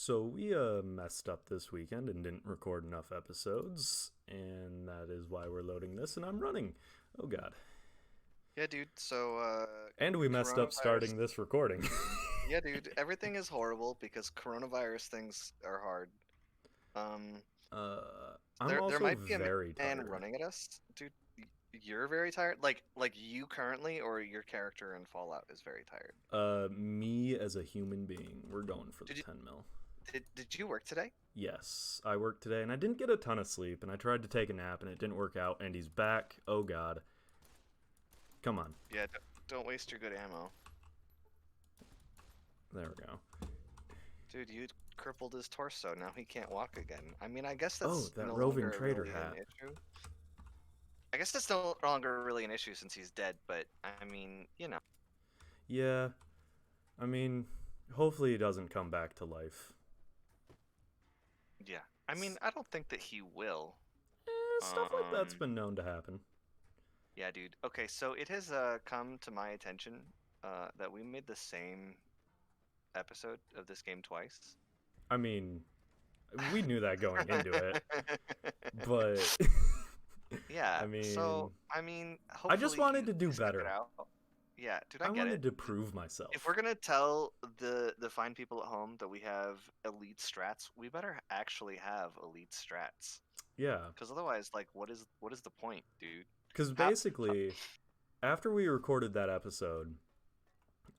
So we messed up this weekend and didn't record enough episodes, and that is why we're loading this, and I'm running. Oh god. Yeah, dude. So, And we messed up coronavirus. starting this recording. Yeah, dude. Everything is horrible because coronavirus things are hard. Um, I'm there also might be a very man tired. running at us, dude. You're very tired. Like you currently, or your character in Fallout is very tired. Me as a human being, we're going for the Did you 10 mil. did you work today? Yes, I worked today, and I didn't get a ton of sleep, and I tried to take a nap, and it didn't work out, and he's back. Oh god. Come on. Yeah. Don't waste your good ammo, There we go. dude. You crippled his torso. Now he can't walk again. I mean, I guess Oh, that's that no roving longer trader really an hat. issue. I guess that's no longer really an issue since he's dead. But I mean, you know. Yeah, I mean, hopefully he doesn't come back to life. Yeah. I mean, I don't think that he will. Stuff like that's Um, been known to happen. yeah, dude. Okay, so it has come to my attention that we made the same episode of this game twice. I mean, we knew that going into it, but Yeah, I so mean, I mean, I just hopefully wanted to you do stuck it better. out. Yeah, dude, I I get wanted it. to prove If we're myself. gonna tell the fine people at home that we have elite strats, we better actually have elite strats. Yeah, Because otherwise, like, what is the point, dude? because How, basically, after we recorded that episode,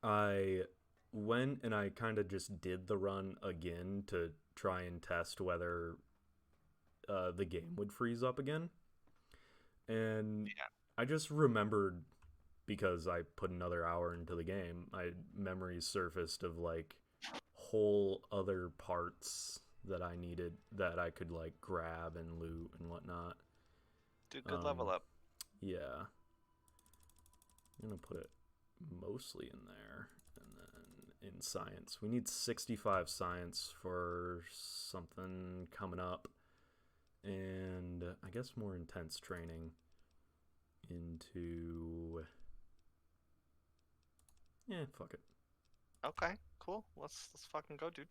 I went and I kind of just did the run again to try and test whether the game would freeze up again. And yeah, I just remembered because I put another hour into the game, my memories surfaced of like whole other parts that I needed that I could like grab and loot and whatnot. dude, good level Um, up. yeah, I'm gonna put it mostly in there, and then in science, we need 65 science for something coming up, and I guess more intense training into. Yeah, fuck it. Okay, cool. Let's fucking go, dude.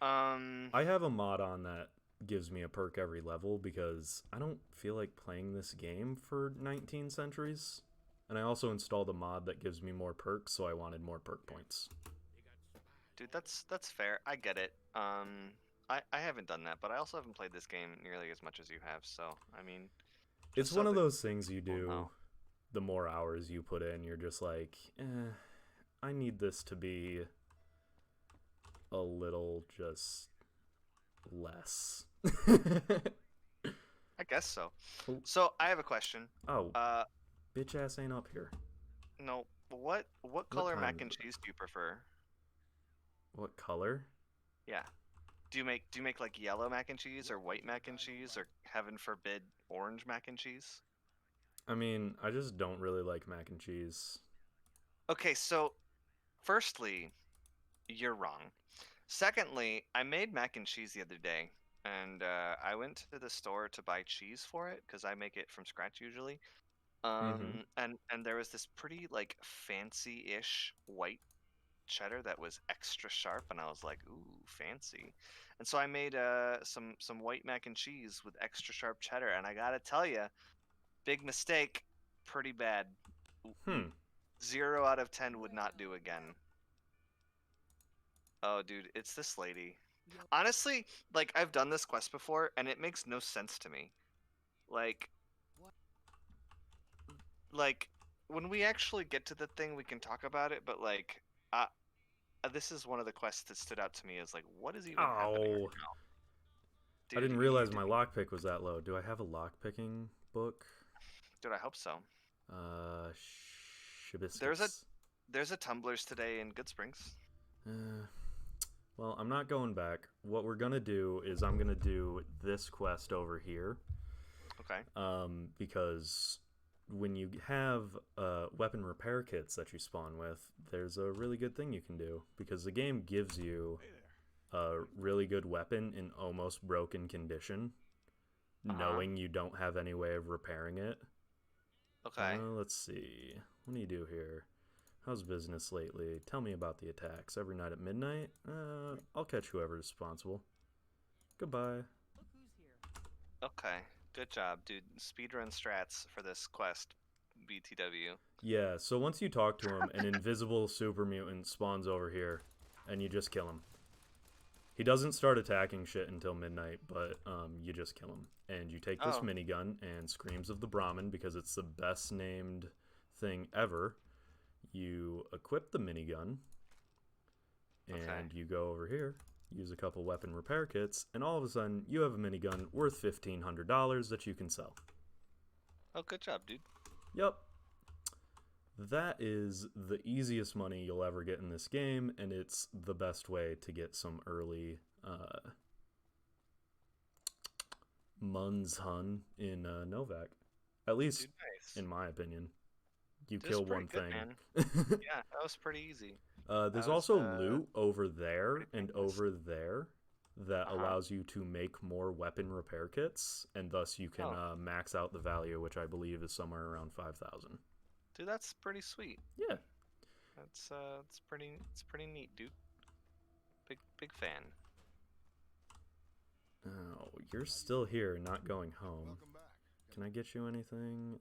Um, I have a mod on that gives me a perk every level because I don't feel like playing this game for 19 centuries. And I also installed a mod that gives me more perks, so I wanted more perk points. dude, that's fair. I get it. I haven't done that, but I also haven't played this game nearly as much as you have. So, I mean, It's just so one of that those things you people do, know. the more hours you put in, you're just like, I need this to be a little just less. I guess so. oh, So, I have a question. oh, Uh, bitch ass ain't up here. no, what What color time mac is and it? cheese do you prefer? What color? Yeah. Do you make like yellow mac and cheese or white mac and cheese or heaven forbid orange mac and cheese? I mean, I just don't really like mac and cheese. Okay, so firstly, you're wrong. Secondly, I made mac and cheese the other day, and I went to the store to buy cheese for it because I make it from scratch usually. Mm-hmm. And there was this pretty like fancy-ish white cheddar that was extra sharp, and I was like, "Ooh, fancy!" And so I made some white mac and cheese with extra sharp cheddar, and I gotta tell you, big mistake, pretty bad. Hmm. 0 out of 10 would not do again. Oh, dude, it's this lady. Honestly, like I've done this quest before and it makes no sense to me. Like like when we actually get to the thing we can talk about it, but like this is one of the quests that stood out to me as like what is even happening right Oh, now? I Dude, didn't you realize did my lockpick was that low. Do I have a lockpicking book? dude, I hope so. There's a Shibiscus. there's a tumblers today in Good Springs. Uh, well, I'm not going back. What we're gonna do is I'm gonna do this quest over here, Okay. because when you have weapon repair kits that you spawn with, there's a really good thing you can do because the game gives you a really good weapon in almost broken condition, Uh-huh. knowing you don't have any way of repairing it. Okay. Let's see. What do you do here? How's business lately? Tell me about the attacks. Every night at midnight? I'll catch whoever's responsible. Goodbye. Okay, good job, dude. Speedrun strats for this quest, BTW. Yeah, so once you talk to him, an invisible super mutant spawns over here, and you just kill him. He doesn't start attacking shit until midnight, but you just kill him. And you take this Oh, minigun and Screams of the Brahmin, because it's the best named thing ever. You equip the minigun, okay. and you go over here, use a couple weapon repair kits, and all of a sudden you have a minigun worth $1,500 that you can sell. Oh, good job, dude. Yup. That is the easiest money you'll ever get in this game, and it's the best way to get some early Mun's Hun in Novak. At least, Dude, nice. in my opinion. You This is kill pretty one good, thing. man. Yeah, that was pretty easy. There's That was also loot over there pretty and painless. over there that Uh-huh. allows you to make more weapon repair kits, and thus you can Oh, max out the value, which I believe is somewhere around 5,000. dude, that's pretty sweet. Yeah. It's pretty neat, dude. Big fan. Oh, you're still here, not going home. Can I get you anything?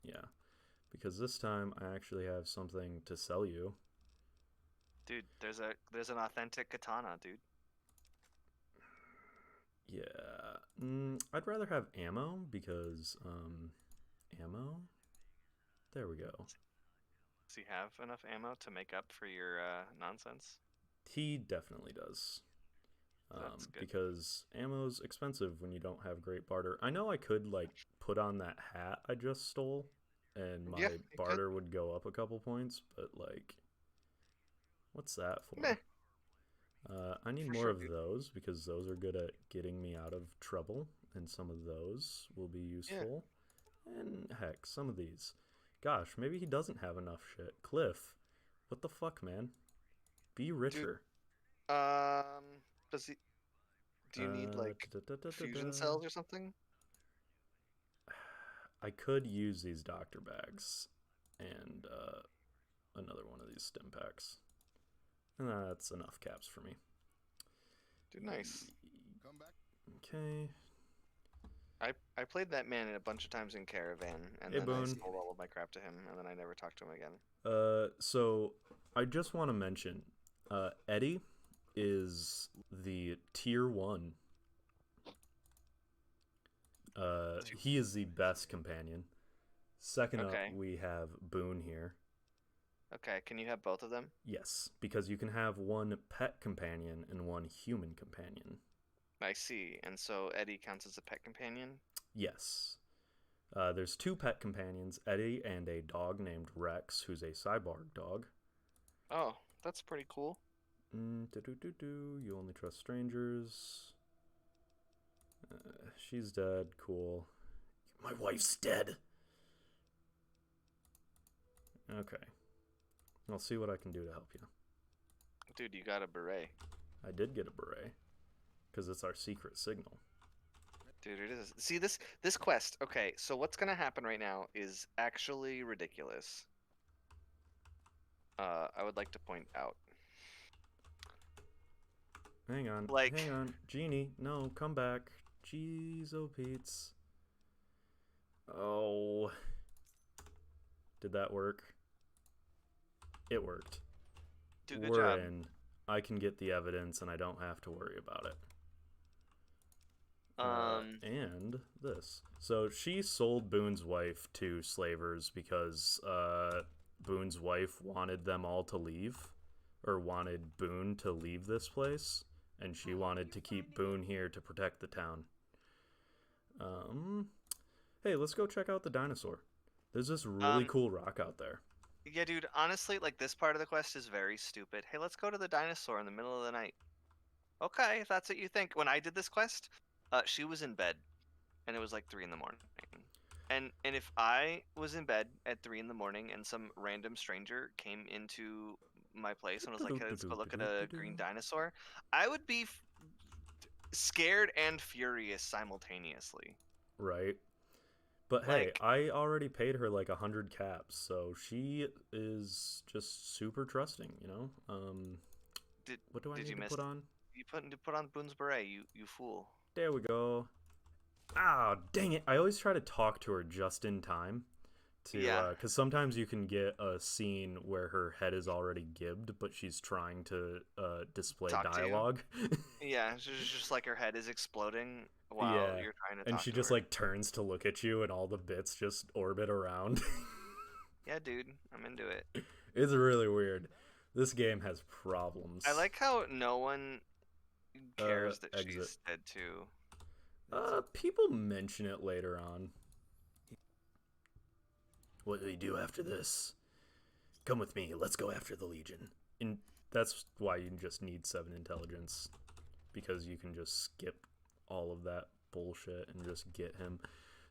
Yeah. Because this time I actually have something to sell you. Dude, there's an authentic katana, dude. Yeah. I'd rather have ammo because, ammo? There we go. Does he have enough ammo to make up for your nonsense? He definitely does. That's good. Because ammo's expensive when you don't have great barter. I know I could, like, put on that hat I just stole, and Yeah, my you could. barter would go up a couple points, but, like, what's that Meh, for? I need for more sure, of dude. those because those are good at getting me out of trouble, and some of those will be Yeah, useful. And heck, some of these. Gosh, maybe he doesn't have enough shit. Cliff, what the fuck, man? Be dude. richer. Does he? Do you need Uh, like da, da, da, da, fusion da. cells or something? I could use these doctor bags and another one of these stim packs. And that's enough caps for me. Dude, nice. Okay. I played that man a bunch of times in Caravan, and Hey, then I Boone. sold all of my crap to him, and then I never talked to him again. So I just want to mention, Eddie is the tier 1. He is the best companion. Second up, Okay. we have Boone here. Okay. Can you have both of them? Yes, because you can have one pet companion and one human companion. I see. And so Eddie counts as a pet companion? Yes. There's two pet companions, Eddie and a dog named Rex, who's a cyborg dog. Oh, that's pretty cool. You only trust strangers. She's dead. Cool. My wife's dead. Okay. I'll see what I can do to help you. Dude, you got a beret. I did get a beret because it's our secret signal. Dude, it is. See this quest. Okay, so what's gonna happen right now is actually ridiculous. I would like to point out. Hang on. Like, Hang on. Genie, no, come back. Jeez, oh Pete's. Oh. Did that work? It worked. do a good We're job. in. I can get the evidence and I don't have to worry about it. And this. So she sold Boone's wife to slavers because Boone's wife wanted them all to leave, or wanted Boone to leave this place, and she wanted to keep Boone here to protect the town. Hey, let's go check out the dinosaur. There's this really Um, cool rock out there. yeah, dude, honestly, like this part of the quest is very stupid. Hey, let's go to the dinosaur in the middle of the night. Okay, if that's what you think. When I did this quest, she was in bed, and it was like 3 in the morning. And if I was in bed at 3 in the morning and some random stranger came into my place and was like, "Hey, let's go look at a green dinosaur," I would be scared and furious simultaneously. Right? But hey, Like, I already paid her like 100 caps, so she is just super trusting, you know? did What do I did need you to miss? put on? You put on Boone's beret, you fool. There we go. Ah, dang it. I always try to talk to her just in time to, Yeah, because sometimes you can get a scene where her head is already gibbed, but she's trying to display talk to you. dialogue. Yeah, it's just like her head is exploding while Yeah. you're trying to And talk she to just her. like turns to look at you and all the bits just orbit around. Yeah, dude, I'm into it. It's really weird. This game has I problems. like how no one cares that Exit. she's dead too. It's People mention it later on. What do we do after this? Come with me. Let's go after the Legion. And that's why you just need 7 intelligence, because you can just skip all of that bullshit and just get him.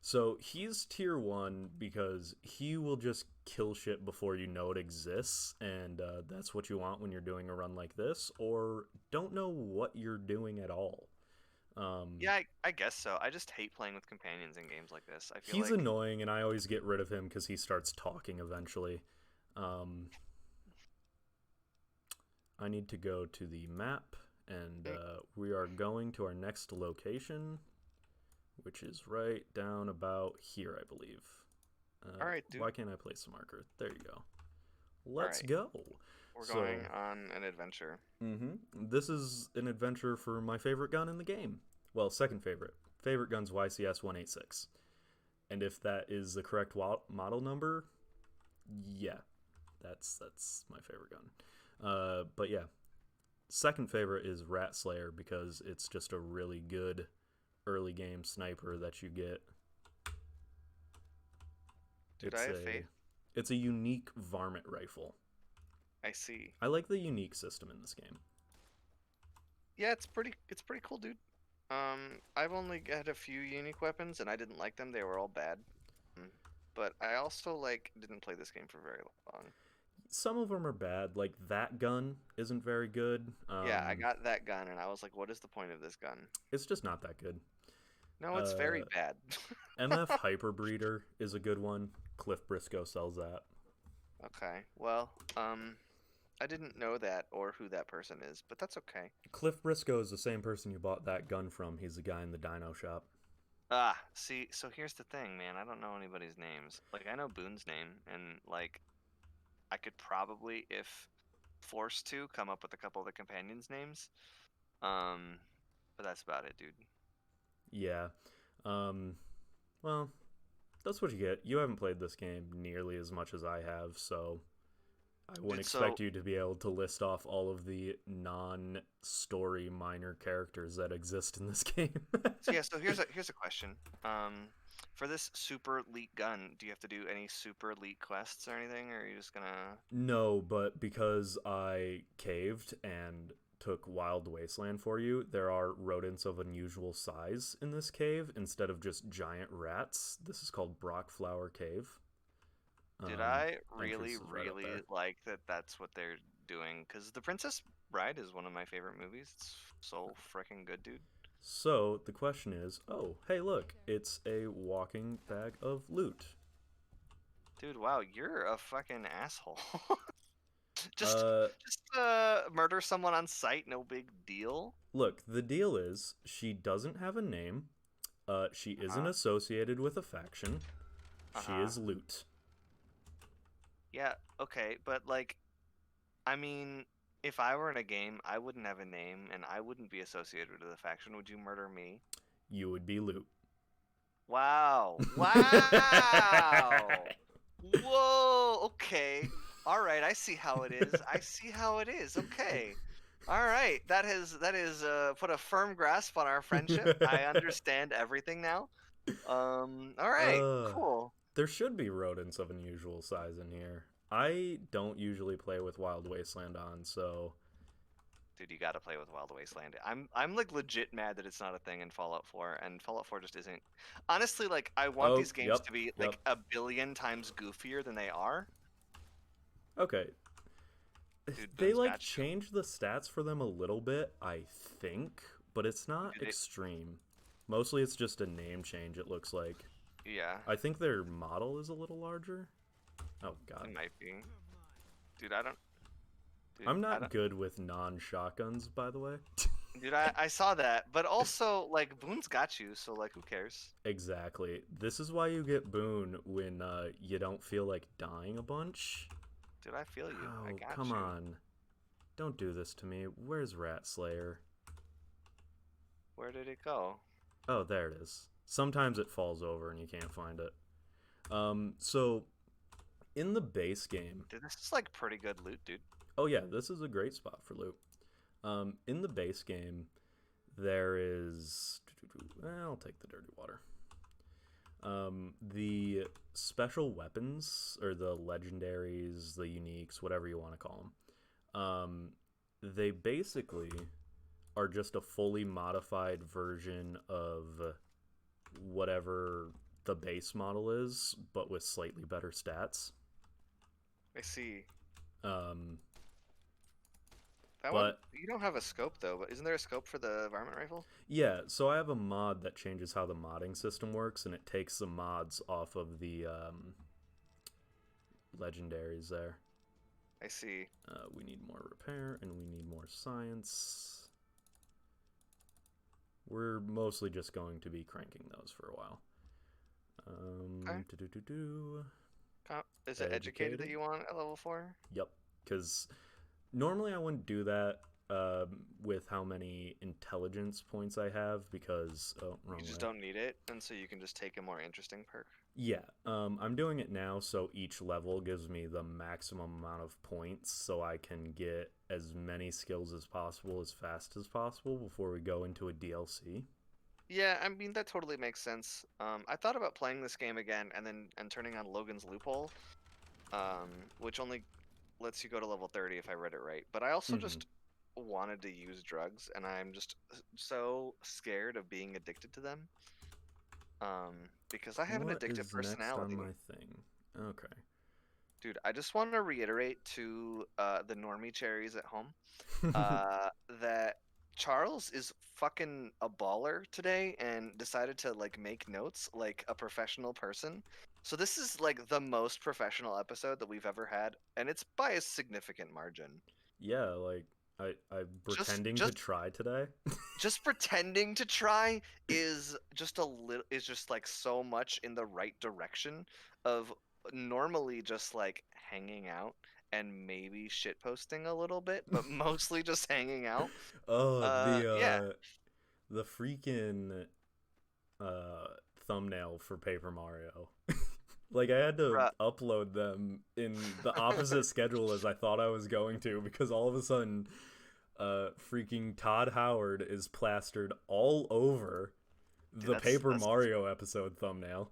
So he's tier 1 because he will just kill shit before you know it exists, and that's what you want when you're doing a run like this, or don't know what you're doing at all. Um, yeah, I guess so. I just hate playing with companions in games like this. I feel he's like annoying, and I always get rid of him because he starts talking eventually. Um, I need to go to the map, and mm, we are going to our next location, which is right down about here, I believe. all right, dude. Why can't I place a marker? There you go. All Let's right, go. we're So, going on an adventure. this is an adventure for my favorite gun in the game. Well, second favorite. Favorite gun's YCS 186. And if that is the correct model number, yeah, that's my favorite gun. But yeah, second favorite is Rat Slayer because it's just a really good early game sniper that you get. Dude, I It's have a faith. it's a unique varmint rifle. I see. I like the unique system in this game. Yeah, it's pretty cool, dude. I've only had a few unique weapons, and I didn't like them. They were all bad. Mm. But I also like didn't play this game for very long. Some of them are bad. Like that gun isn't very good. Yeah, I got that gun, and I was like, what is the point of this gun? It's just not that good. No, it's very Uh, bad. MF Hyperbreeder is a good one. Cliff Briscoe sells that. Okay, well, I didn't know that or who that person is, but that's okay. Cliff Briscoe is the same person you bought that gun from. He's the guy in the dino shop. Ah, see, so here's the thing, man. I don't know anybody's names. Like, I know Boone's name, and like, I could probably, if forced to, come up with a couple of the companions' names. Um, but that's about it, dude. Yeah. Um, well, that's what you get. You haven't played this game nearly as much as I have, so I wouldn't Dude, so expect you to be able to list off all of the non-story minor characters that exist in this game. so yeah, so here's a question. For this super elite gun, do you have to do any super elite quests or anything, or are you just gonna? No, but because I caved and took Wild Wasteland for you, there are rodents of unusual size in this cave instead of just giant rats. This is called Brockflower Cave. Did Um, I Entrance really, is right up really there. like that? That's what they're doing. Because The Princess Bride is one of my favorite movies. It's so freaking good, dude. So the question is, oh, hey, look, it's a walking bag of loot. Dude, wow, you're a fucking asshole. just, Uh, just murder someone on sight, no big deal. Look, the deal is she doesn't have a name. She isn't Uh-huh. associated with a faction. She Uh-huh. is loot. Yeah, okay, but like, I mean, if I were in a game, I wouldn't have a name and I wouldn't be associated with a faction. Would you murder me? You would be loot. Wow. Wow. Whoa. Okay. All right. I see how it is. I see how it is. Okay. All right. That has put a firm grasp on our friendship. I understand everything now. All right. uh, Cool. there should be rodents of unusual size in here. I don't usually play with Wild Wasteland on, so Dude, you got to play with Wild Wasteland. I'm like legit mad that it's not a thing in Fallout 4, and Fallout 4 just isn't. Honestly, like I want oh, these games yep, to be yep. like a billion times goofier than they are. Okay, Dude, they Boone's like got you. changed the stats for them a little bit, I think, but it's not Do they extreme. Mostly, it's just a name change. It looks like. Yeah, I think their model is a little larger. Oh god. it might be. Dude, I don't. Dude, I'm I not don't. good with non-shotguns, by the way. Dude, I saw that, but also like Boone's got you, so like who cares? Exactly. This is why you get Boone when you don't feel like dying a bunch. Dude, I feel you. I Oh, got come you. on. Don't do this to me. Where's Rat Slayer? Where did it go? Oh, there it is. Sometimes it falls over and you can't find it. So in the base game, Dude, this is like pretty good loot, dude. oh yeah, this is a great spot for loot. In the base game, there is. I'll take the dirty water. The special weapons, or the legendaries, the uniques, whatever you want to call them, they basically are just a fully modified version of whatever the base model is, but with slightly better stats. I see. Um, That one, but you don't have a scope though, but isn't there a scope for the varmint rifle? yeah, so I have a mod that changes how the modding system works, and it takes the mods off of the legendaries there. I see. We need more repair, and we need more science. We're mostly just going to be cranking those for a while. Okay. Is it educated that Educated? you want at level 4? Yep, because normally I wouldn't do that with how many intelligence points I have because wrong You just way. don't need it, and so you can just take a more interesting perk. Yeah, I'm doing it now so each level gives me the maximum amount of points so I can get as many skills as possible as fast as possible before we go into a DLC. Yeah, I mean that totally makes sense. I thought about playing this game again and turning on Logan's loophole, which only lets you go to level 30 if I read it right. But I also Hmm. just wanted to use drugs, and I'm just so scared of being addicted to them. Because I have an What addictive is next on personality. my thing? Okay. Dude, I just want to reiterate to the normie cherries at home uh, that Charles is fucking a baller today and decided to like make notes like a professional person. So this is like the most professional episode that we've ever had, and it's by a significant margin. Yeah, like I'm Just pretending to just try today. just pretending to try is just a little is just like so much in the right direction of normally just like hanging out and maybe shit posting a little bit, but mostly just hanging out. Oh, Yeah. the freaking uh thumbnail for Paper Mario. Like I had to Bruh, upload them in the opposite schedule as I thought I was going to because all of a sudden freaking Todd Howard is plastered all over dude, the Paper Mario episode thumbnail.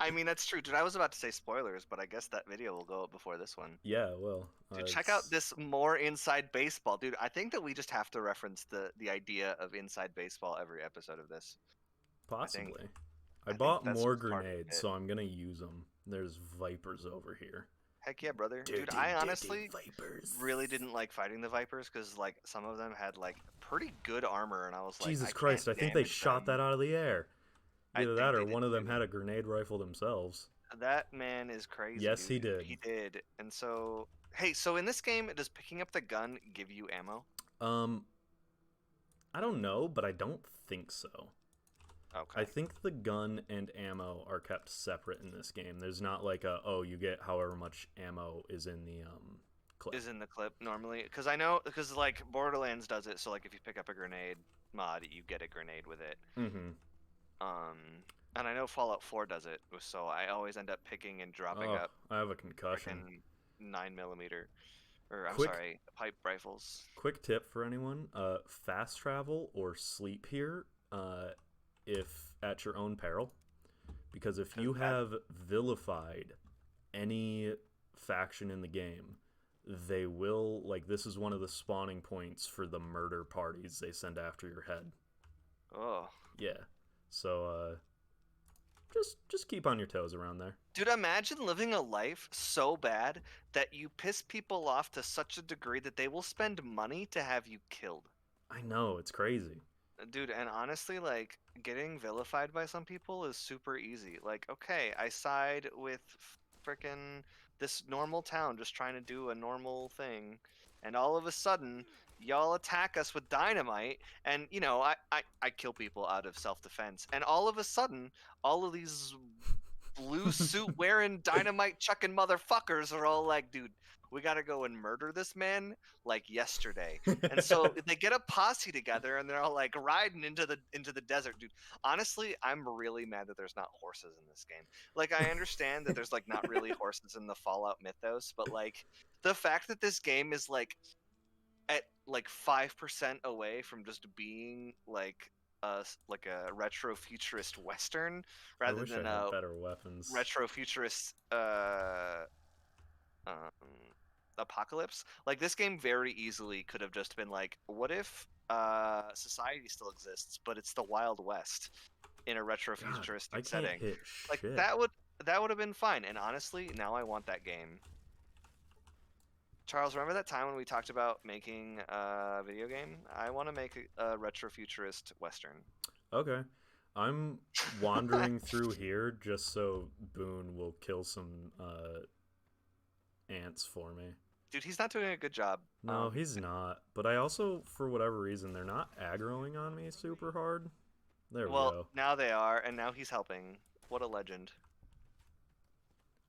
I mean that's true, dude. I was about to say spoilers, but I guess that video will go up before this one. Yeah, well, Dude, check out it's this more inside baseball, dude. I think that we just have to reference the idea of inside baseball every episode of this. I think possibly. I I think bought that's more just part of grenades, it. so I'm gonna use them. There's vipers over here. Heck yeah, brother. Dude, Dirty, I dirty honestly vipers. really didn't like fighting the Vipers because like some of them had like pretty good armor, and I was like, Jesus I can't Christ, I think they damage shot them. that out of the air. I Either think that they or did one of them too. had a grenade rifle themselves. That man is crazy, Yes, he dude. did. He did. And so, hey, so in this game, does picking up the gun give you ammo? Um, I don't know, but I don't think so. I Okay. think the gun and ammo are kept separate in this game. There's not like a oh you get however much ammo is in the clip. Is in the clip normally? Because I know, because like Borderlands does it, so like if you pick up a grenade mod, you get a grenade with it. Mm-hmm. And I know Fallout 4 does it, so I always end up picking and dropping Oh, up I have a concussion. freaking 9 millimeter, or I'm Quick sorry, pipe rifles. quick tip for anyone: fast travel or sleep here, if at your own peril. Because if Because you that, have vilified any faction in the game, they will like this is one of the spawning points for the murder parties they send after your head. oh. Yeah. So just keep on your toes around there. Dude, imagine living a life so bad that you piss people off to such a degree that they will spend money to have you killed. I know, it's crazy. dude, and honestly, like getting vilified by some people is super easy. Like, okay, I side with frickin' this normal town just trying to do a normal thing, and all of a sudden, y'all attack us with dynamite, and I kill people out of self-defense, and all of a sudden, all of these blue suit wearing dynamite chucking motherfuckers are all like, dude, we gotta go and murder this man like yesterday. And so they get a posse together and they're all like riding into the desert, dude. Honestly, I'm really mad that there's not horses in this game. Like I understand that there's like not really horses in the Fallout mythos, but like the fact that this game is like at like 5% away from just being like a retro futurist western I rather wish I than had a better weapons. retro futurist um, apocalypse. Like this game very easily could have just been like, what if society still exists, but it's the Wild West in a retro God, I futuristic can't setting? hit Like shit. that would have been fine. And honestly, now I want that game. Charles, remember that time when we talked about making a video game? I want to make a retro futurist western. Okay. I'm wandering through here just so Boone will kill some ants for me. Dude, he's not doing a good job. No, he's not. But I also, for whatever reason, they're not aggroing on me super hard. There we Well, go. now they are, and now he's helping. What a legend.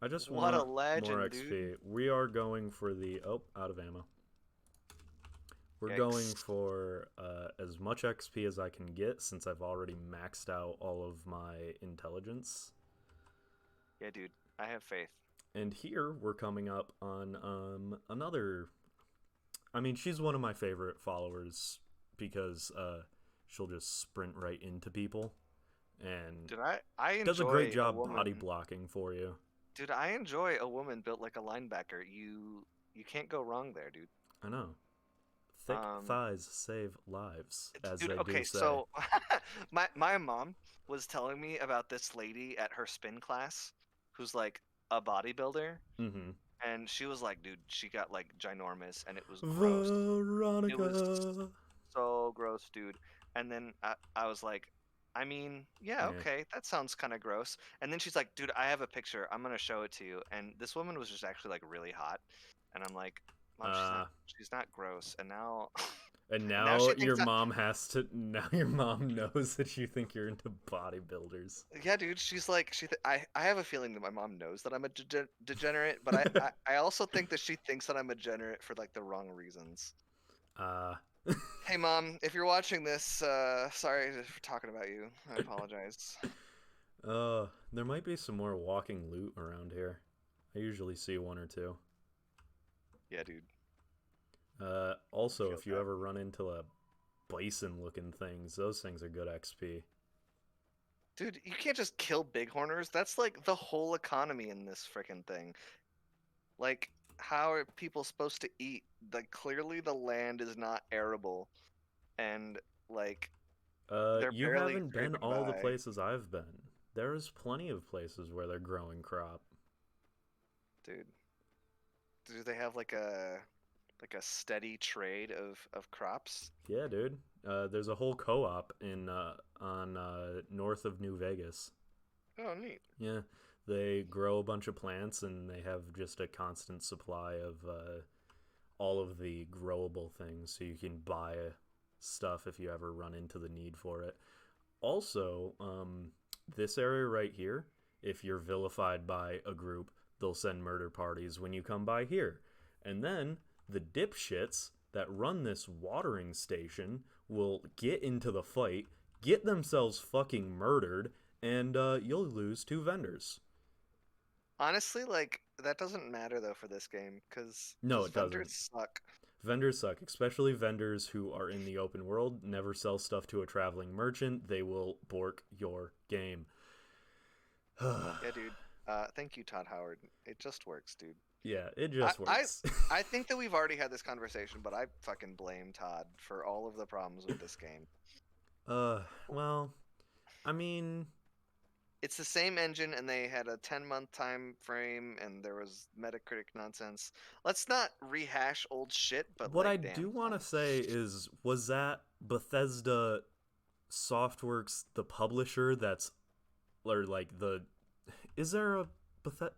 I just What a want more legend, dude. XP. We are going for the... Oh, out of ammo. We're going Yikes. for as much XP as I can get since I've already maxed out all of my intelligence. Yeah, dude. I have faith. And here we're coming up on another... I mean, she's one of my favorite followers because she'll just sprint right into people and Dude, I does a great enjoy a job body woman. blocking for you. Dude, I enjoy a woman built like a linebacker. You can't go wrong there, dude. I know. Thick Um, thighs save lives, as dude, they do okay, say. so my mom was telling me about this lady at her spin class who's like a bodybuilder, Mm-hmm. and she was like, dude, she got like ginormous and it was gross. It was Veronica. so gross, dude. And then I was like, I mean, yeah, Yeah. okay, that sounds kind of gross. And then she's like, dude, I have a picture. I'm gonna show it to you. And this woman was just actually like really hot. And I'm like, Mom, she's not Uh, she's not gross. And now and now now she your thinks I, mom has to. Now your mom knows that you think you're into bodybuilders. yeah, dude, she's like I have a feeling that my mom knows that I'm a degenerate, but I also think that she thinks that I'm a degenerate for like the wrong reasons. Uh, Hey mom, if you're watching this, sorry for talking about you. I apologize. there might be some more walking loot around here. I usually see one or two. Yeah, dude. Also, Feel if you that. ever run into a bison-looking things, those things are good XP. Dude, you can't just kill bighorners. That's like the whole economy in this freaking thing. Like, how are people supposed to eat? Like, clearly the land is not arable, and like they're You barely haven't been scraping all the by. places I've been. There's plenty of places where they're growing crop. Dude, do they have like a steady trade of crops? Yeah, dude. There's a whole co-op in on north of New Vegas. Oh, neat. Yeah, they grow a bunch of plants and they have just a constant supply of all of the growable things, so you can buy stuff if you ever run into the need for it. Also, this area right here, if you're vilified by a group, they'll send murder parties when you come by here. And then the dipshits that run this watering station will get into the fight, get themselves fucking murdered, and you'll lose two vendors. Honestly, like that doesn't matter though for this game because No, it doesn't. vendors suck. Vendors suck, especially vendors who are in the open world, never sell stuff to a traveling merchant. They will bork your game. Yeah, dude. Thank you, Todd Howard. It just works, dude. Yeah, it I, just I works. I think that we've already had this conversation, but I fucking blame Todd for all of the problems with this game. Well, I mean, It's the same engine, and they had a 10-month time frame, and there was Metacritic nonsense. Let's not rehash old shit, but what like, I damn, do want son. to say is, was that Bethesda Softworks, the publisher that's, or like the, is there a Bethesda?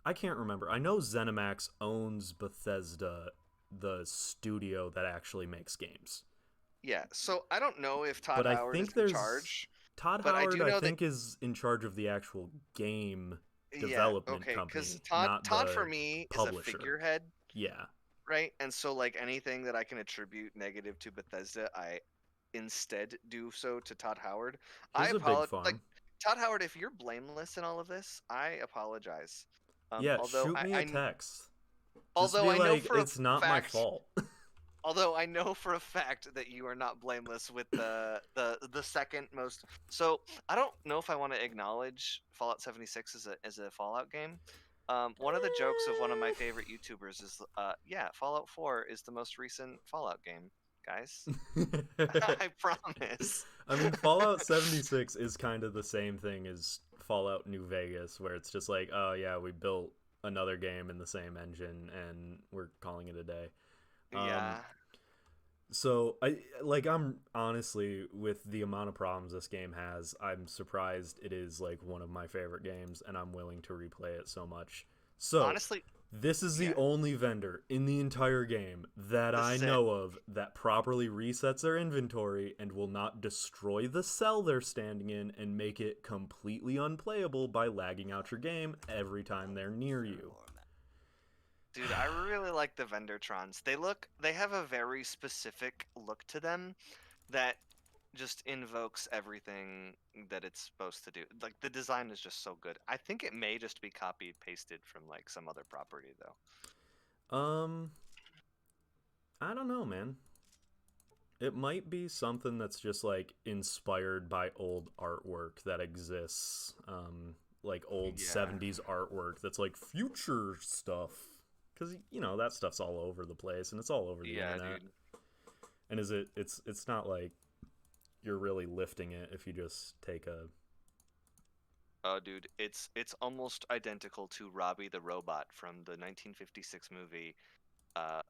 I can't remember. I know ZeniMax owns Bethesda, the studio that actually makes games. Yeah. So I don't know if Todd But I Howard is think in there's charge, Todd but I Howard, do I know that. think, is in charge of the actual game Yeah. development Okay. Because company, Todd not Todd for the me is a publisher. figurehead, Yeah. right? And so like anything that I can attribute negative to Bethesda, I instead do so to Todd Howard. I Here's a big apologize. Like farm. Todd Howard, if you're blameless in all of this, I apologize. Yeah, shoot me a text. Just Although be I know like, for a it's not my fact, fault. although I know for a fact that you are not blameless with the second most. So I don't know if I want to acknowledge Fallout 76 as a Fallout game. One of the jokes of one of my favorite YouTubers is, yeah, Fallout 4 is the most recent Fallout game, guys. I promise. I mean, Fallout 76 is kind of the same thing as Fallout New Vegas, where it's just like, oh yeah, we built another game in the same engine and we're calling it a day. Um, Yeah, so I'm honestly, with the amount of problems this game has, I'm surprised it is like one of my favorite games, and I'm willing to replay it so much. So honestly, this is the yeah, only vendor in the entire game that this I is it. know of that properly resets their inventory and will not destroy the cell they're standing in and make it completely unplayable by lagging out your game every time they're near you. Dude, I really like the Vendortrons. They have a very specific look to them that just invokes everything that it's supposed to do. Like the design is just so good. I think it may just be copied pasted from like some other property though. Um, I don't know, man. It might be something that's just like inspired by old artwork that exists, like old Yeah. 70s artwork that's like future stuff. Because, that stuff's all over the place and it's all over the Yeah, internet. dude. And it's not like you're really lifting it if you just take a. Oh, dude, it's almost identical to Robbie the Robot from the 1956 movie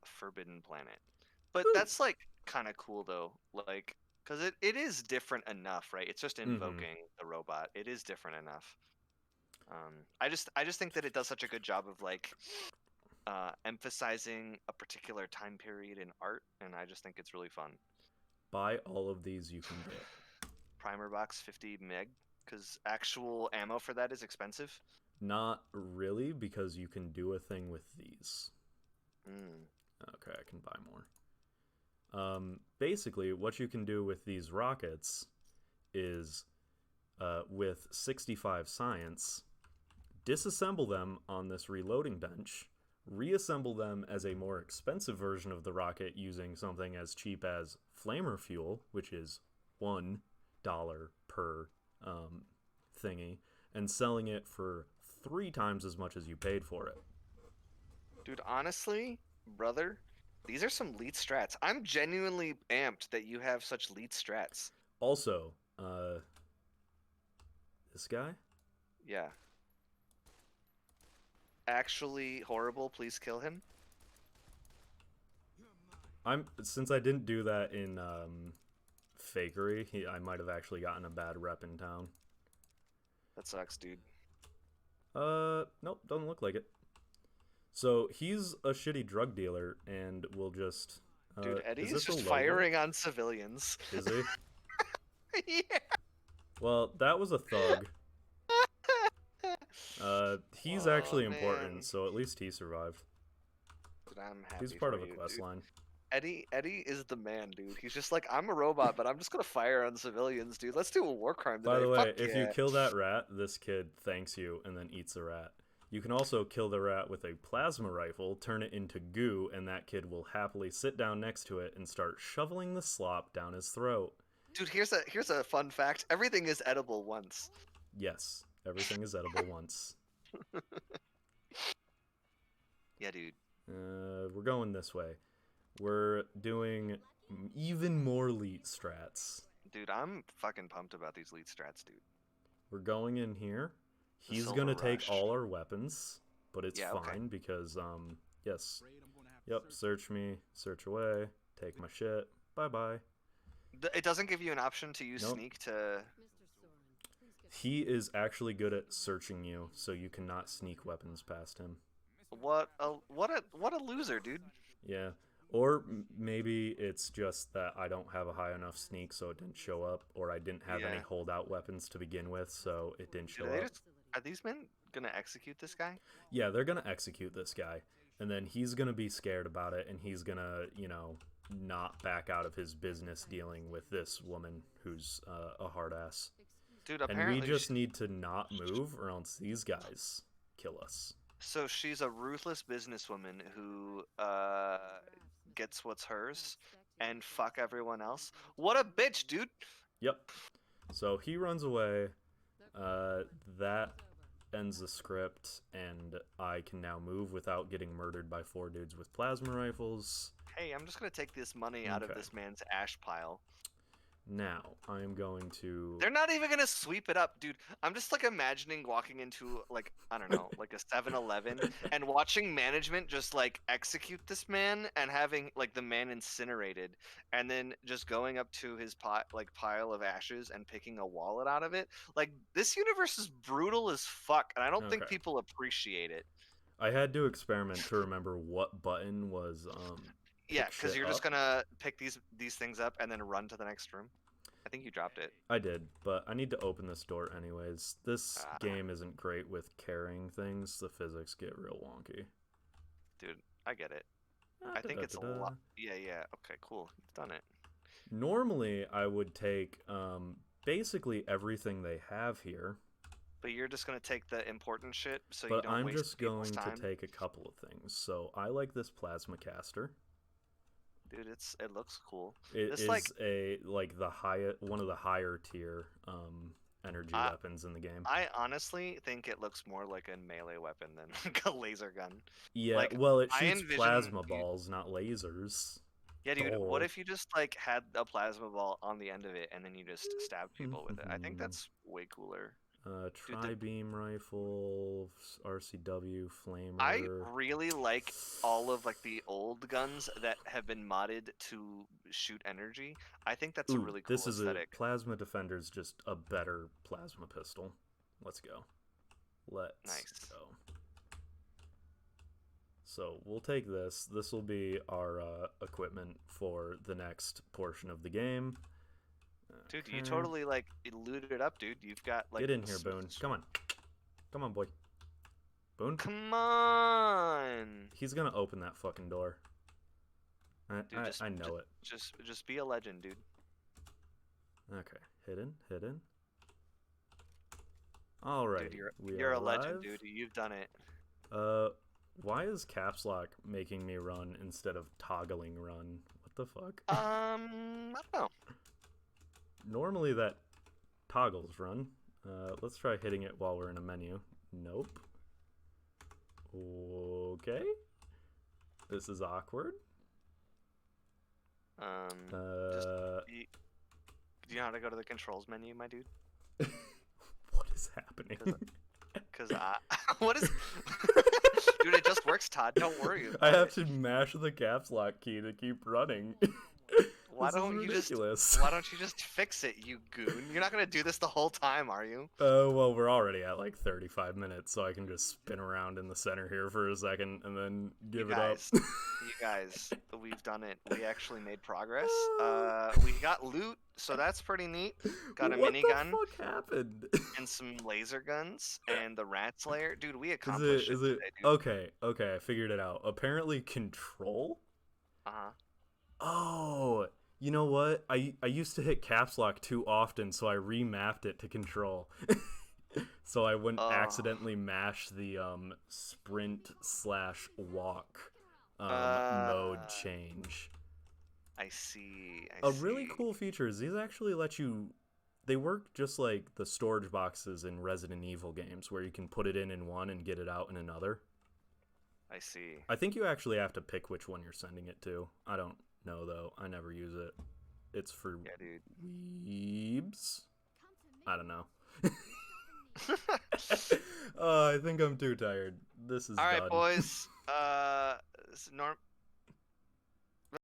Forbidden Planet. But Ooh. that's like kind of cool though, like because it is different enough, right? It's just Mm-hmm. invoking the robot. It is different enough. I just think that it does such a good job of like emphasizing a particular time period in art, and I just think it's really fun. Buy all of these you can get. Primer box 50 meg, because actual ammo for that is expensive. Not really, because you can do a thing with these. Mm. Okay, I can buy more. Basically, what you can do with these rockets is, with 65 science, disassemble them on this reloading bench, reassemble them as a more expensive version of the rocket using something as cheap as flamer fuel, which is $1 per thingy, and selling it for 3 times as much as you paid for it. Dude, honestly, brother, these are some lead strats. I'm genuinely amped that you have such lead strats. Also, this guy, Yeah. Actually horrible, please kill him. since I didn't do that in fakery, I might have actually gotten a bad rep in town. That sucks, dude. Nope, doesn't look like it. So he's a shitty drug dealer and will just. Dude, Eddie Is is this a just logo? firing on civilians. Is he? Yeah. Well, that was a thug. He's Oh actually important, man. so at least he survived. Dude, I'm He's happy part for of a you, quest dude. line. Eddie is the man, dude. He's just like, I'm a robot, but I'm just gonna fire on civilians, dude. Let's do a war crime By today. the way, Fuck if you yeah. kill that rat, this kid thanks you and then eats the rat. You can also kill the rat with a plasma rifle, turn it into goo, and that kid will happily sit down next to it and start shoveling the slop down his throat. Dude, here's a fun fact. Everything is edible once. Yes, everything is edible once. Yeah, dude. We're going this way. We're doing even more elite strats. Dude, I'm fucking pumped about these lead strats, dude. We're going in here. The He's Silver gonna take Rush. all our weapons, but it's Yeah, okay. fine because yes. Yep, search me, search away, take my shit. Bye bye. It doesn't give you an option to use Nope. sneak to. He is actually good at searching you, so you cannot sneak weapons past him. What a loser, dude. Yeah. Or maybe it's just that I don't have a high enough sneak, so it didn't show up, or I didn't have any Yeah. holdout weapons to begin with, so it didn't Dude, show up. are these men gonna execute this guy? Yeah, they're gonna execute this guy, and then he's gonna be scared about it, and he's gonna, not back out of his business dealing with this woman who's a hard ass. Dude, And we apparently just need to not move, or else these guys kill us. so she's a ruthless businesswoman who gets what's hers and fuck everyone else. What a bitch, dude. Yep. So he runs away. That ends the script, and I can now move without getting murdered by 4 dudes with plasma rifles. Hey, I'm just gonna take this money out of Okay. this man's ash pile. Now, I am going to... They're not even gonna sweep it up, dude. I'm just like imagining walking into like, I don't know, like a 7-Eleven and watching management just like execute this man and having like the man incinerated, and then just going up to his pile of ashes and picking a wallet out of it. Like, this universe is brutal as fuck, and I don't think Okay. people appreciate it. I had to experiment to remember what button was Yeah, pick because shit you're just up. gonna pick these things up and then run to the next room. I think you dropped it. I did, but I need to open this door anyways. This Ah, game isn't great with carrying things. The physics get real wonky. dude, I get it. Ah, I think it's a da-da-da-da. lot. Yeah, yeah. Okay, cool. You've done it. Normally, I would take basically everything they have here, But you're just gonna take the important shit so you but don't I'm waste just people's going to time. take a couple of things. So I like this plasma caster. Dude, it looks cool. It This like is one of the higher tier energy I weapons in the game. I honestly think it looks more like a melee weapon than like a laser gun. Yeah, Like, well, it I shoots envision plasma you. balls, not lasers. Yeah, dude. What Duh. if you just like had a plasma ball on the end of it and then you just stabbed people with it? I think that's way cooler. Dude, Tri-beam rifle, RCW, I flamer. really like all of like the old guns that have been modded to shoot energy. I think that's a Ooh, really this cool is a aesthetic. plasma defender's just a better plasma pistol. Let's go. Let's Nice. go. So we'll take this. This will be our equipment for the next portion of the game. Dude, you Okay. totally like looted it up, dude. You've got like Get in here, Boone. Come on. Come on, boy. Boone? Come on. He's gonna open that fucking door. Dude, I know it. just be a legend, dude. Okay. Hidden. Alright. Dude, We you're are a legend, alive. dude. You've done it. Why is caps lock making me run instead of toggling run? What the fuck? I don't know. Normally that toggles run. Let's try hitting it while we're in a menu. Nope. Okay. This is awkward. Just do you know how to go to the controls menu, my dude? What is happening? Cause what is? Dude, it just works, Todd. Don't worry I about have it. to mash the caps lock key to keep running. Why This is don't you ridiculous. why don't you just fix it, you goon? You're not gonna do this the whole time, are you? Well, we're already at like 35 minutes, so I can just spin around in the center here for a second and then give it up. You guys, we've done it. We actually made progress. We got loot, so that's pretty neat. Got a minigun What the fuck happened? and some laser guns and the rat slayer. Dude, we Is accomplished it it today, dude. okay, I figured it out. Apparently control? Uh-huh. Oh, you know what? I used to hit caps lock too often, so I remapped it to control. So I wouldn't Oh. accidentally mash the sprint/walk mode change. I see. A really cool feature is these actually let you. They work just like the storage boxes in Resident Evil games, where you can put it in one and get it out in another. I see. I think you actually have to pick which one you're sending it to. I don't know though. I never use it. It's for Yeah, dude. weebs. I don't know. I think I'm too tired. This is All right, done. boys. Norm.